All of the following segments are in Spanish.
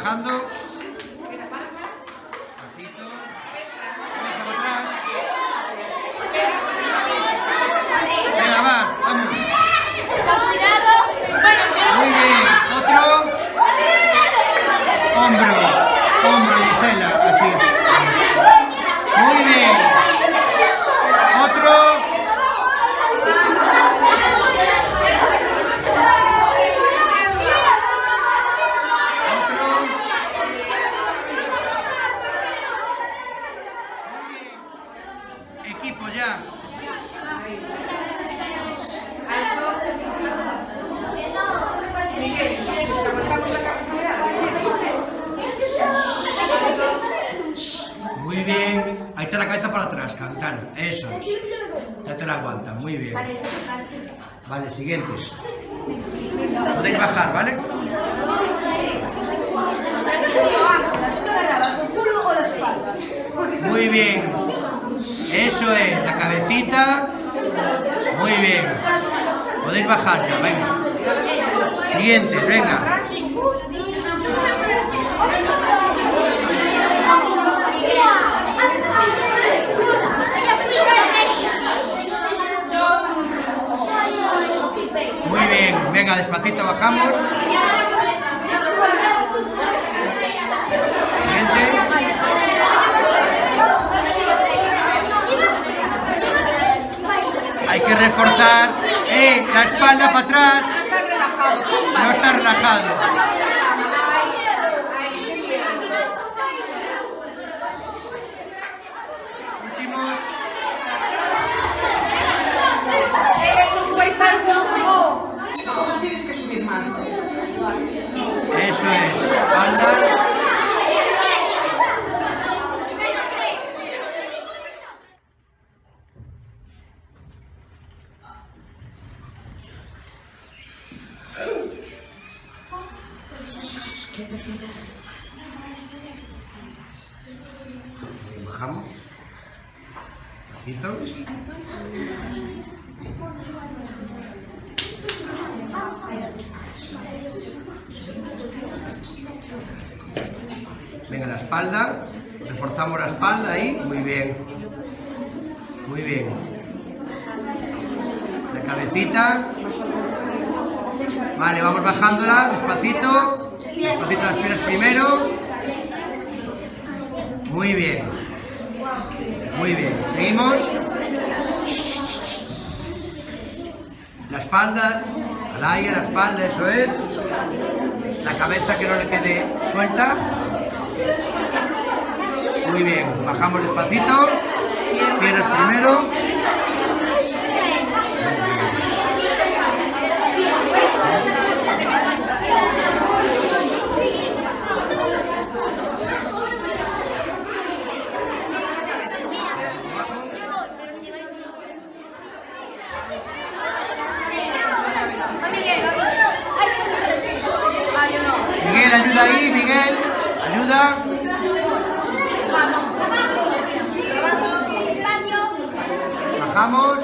bajando. Despacito. Cabeza para atrás. Venga, va, vamos. Muy bien. Otro. Hombro. Hombro, Gisela. Aquí. Muy bien. Otro. Equipo ya. Muy bien. Ahí está la cabeza para atrás, Cantano. Eso es. Ya te la aguantan. Muy bien. Vale, siguientes. Podéis bajar, ¿vale? Muy bien. Eso es, la cabecita. Muy bien. Podéis bajar ya, venga. Siguiente, venga. Muy bien, venga, despacito bajamos. Siguiente. Hay que reforzar la espalda para atrás. No está relajado. Últimos. Tienes que subir más. Eso es. Espalda. Bajamos. Bajito. Venga, la espalda. Reforzamos la espalda ahí. Muy bien. Muy bien. La cabecita. Vale, vamos bajándola despacito. Despacito las piernas primero. Muy bien. Muy bien. Seguimos. La espalda. Al aire, la espalda, eso es. La cabeza que no le quede suelta. Muy bien. Bajamos despacito. Piernas primero. Miguel, ayuda ahí, Miguel. Ayuda. Bajamos.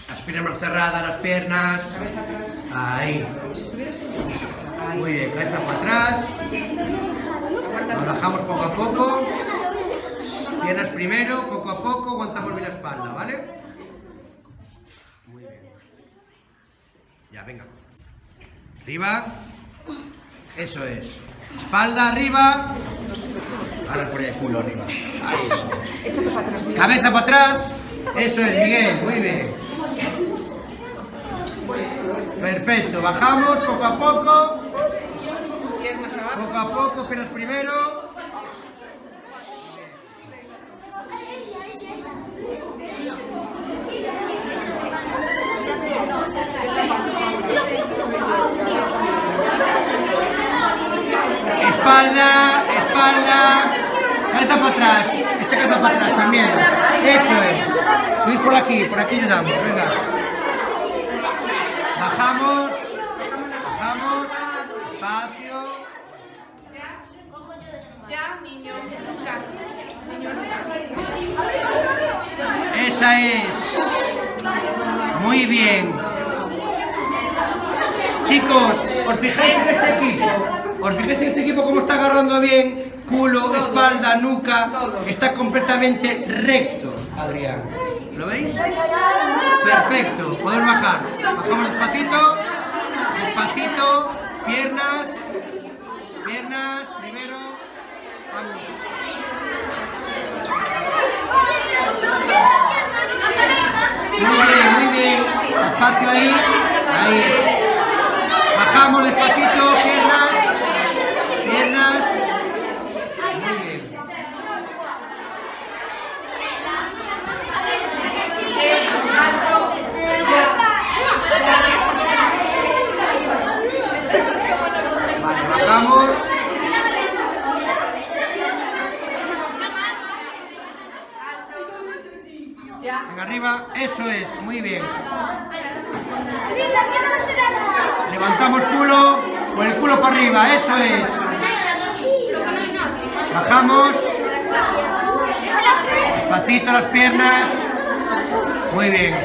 Las piernas más cerradas, las piernas. Ahí. Muy bien, cabeza para atrás. Nos bajamos poco a poco. Piernas primero, poco a poco, aguantamos bien la espalda, ¿vale? Muy bien. Ya, venga. Arriba. Eso es. Espalda arriba. Ahora por el culo arriba. Ahí, eso es. Cabeza para atrás. Eso es, Miguel. Muy bien. Perfecto. Bajamos poco a poco. Poco a poco, piernas primero. Espalda, espalda. Cabeza para atrás. Echa cabeza para atrás también. Eso es. Subís por aquí ayudamos. Venga. Bajamos. Bajamos. Espacio. Ya, niños, casi. Niños, Esa es. Muy bien. Chicos, ¿os fijáis en este equipo? ¿Os fijáis en este equipo cómo está agarrando bien? Culo, espalda, nuca. Está completamente recto, Adrián. ¿Lo veis? Perfecto. Podemos bajar. Bajamos despacito. Despacito. Piernas. Piernas. Primero. Vamos. Muy bien. Espacio ahí. Ahí es. Bajamos despacito, piernas. Piernas. Muy bien. Vale, bajamos. Venga, arriba. Eso es. Muy bien. Levantamos culo, con el culo para arriba, eso es. Bajamos. Despacito las piernas. Muy bien.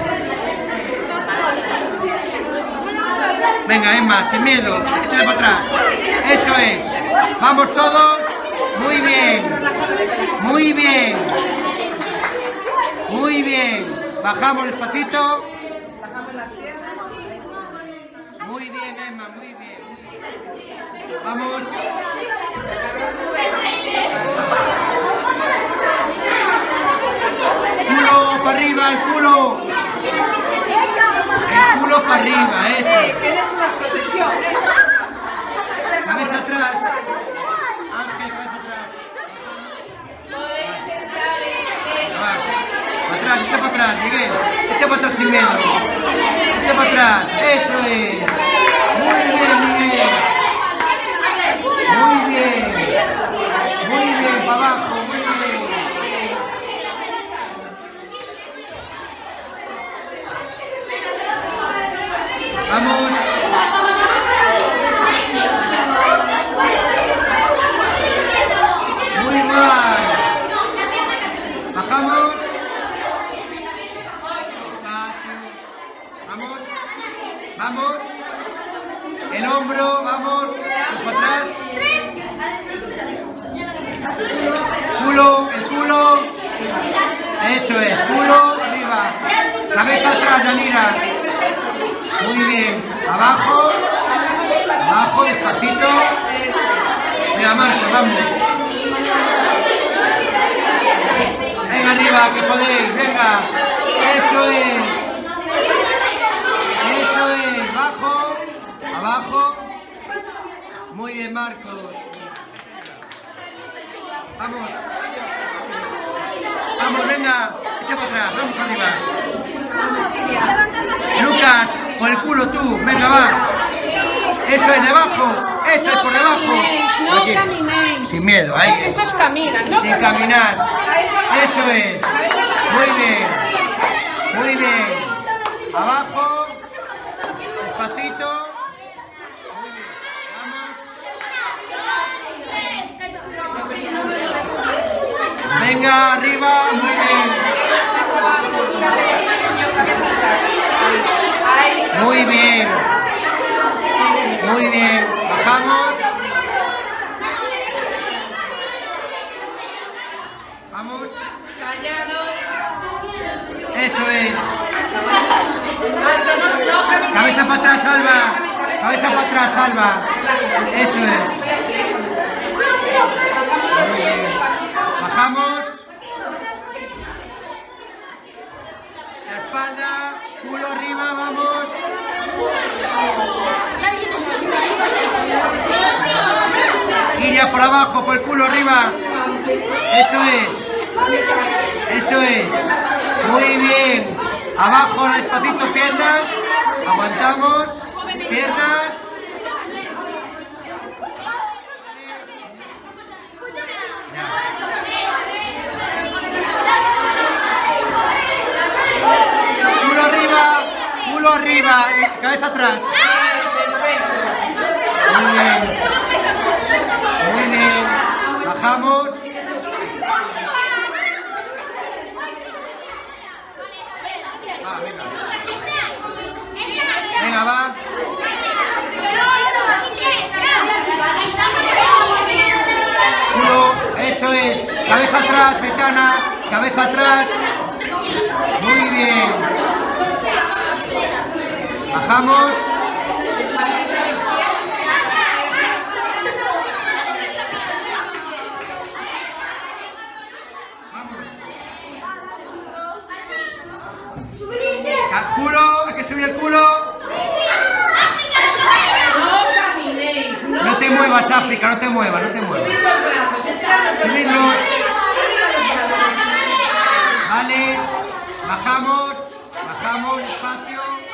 Venga, Emma, sin miedo. Échale para atrás. Eso es. Vamos todos. Muy bien. Muy bien. Muy bien. Bajamos despacito. Muy bien, Emma, muy bien. Vamos. Culo para arriba, el culo. El culo para arriba, eso. Que es una procesión. Cabeza atrás. Ángel, cabeza atrás. Va. Para atrás, echa para atrás, Miguel. Echa para atrás sin miedo. Echa para atrás, eso es. Muy bien, Miguel. Muy bien. Muy bien, para abajo, muy bien. Vamos. Muy mal. Bajamos. Vamos. Vamos. El hombro, vamos. Para atrás. Culo, el culo. Eso es, culo, arriba. Cabeza atrás, Yanira. Muy bien. Abajo. Abajo, despacito. Venga, marcha, vamos. Venga, arriba, que podéis. Venga. Eso es. Eso es. Bajo. Abajo. Muy bien, Marcos. Vamos. Vamos, venga. Echa para atrás. Vamos arriba. Lucas, por el culo tú. Venga, va. Eso es debajo. Eso es por debajo. No Aquí. caminéis. Sin miedo, ahí. Es que estos caminan, ¿no? Sin caminar. Eso es. Muy bien. Muy bien. Abajo. Despacito. Muy bien. Vamos. Venga, arriba. Muy bien. Muy bien. Muy bien. Bajamos. Vamos. Callados. Eso es. Alto, no caminéis. Cabeza para atrás, Alba. Cabeza para atrás, Alba. Eso es. Muy bien. Bajamos. La espalda. Culo arriba, vamos. Iria por abajo, por el culo arriba. Eso es. Eso es. Muy bien. Abajo, despacito, piernas. Aguantamos. Piernas. Culo arriba. Culo arriba. Cabeza atrás. Muy bien. Muy bien. Bajamos. cabeza atrás, Aitana, cabeza atrás. Muy bien. Bajamos. Culo, hay que subir el culo. No caminéis, no. No te muevas, África, no te muevas, no te muevas. Subid los brazos, estirad los Subidlos. brazos. Vale, bajamos, despacio.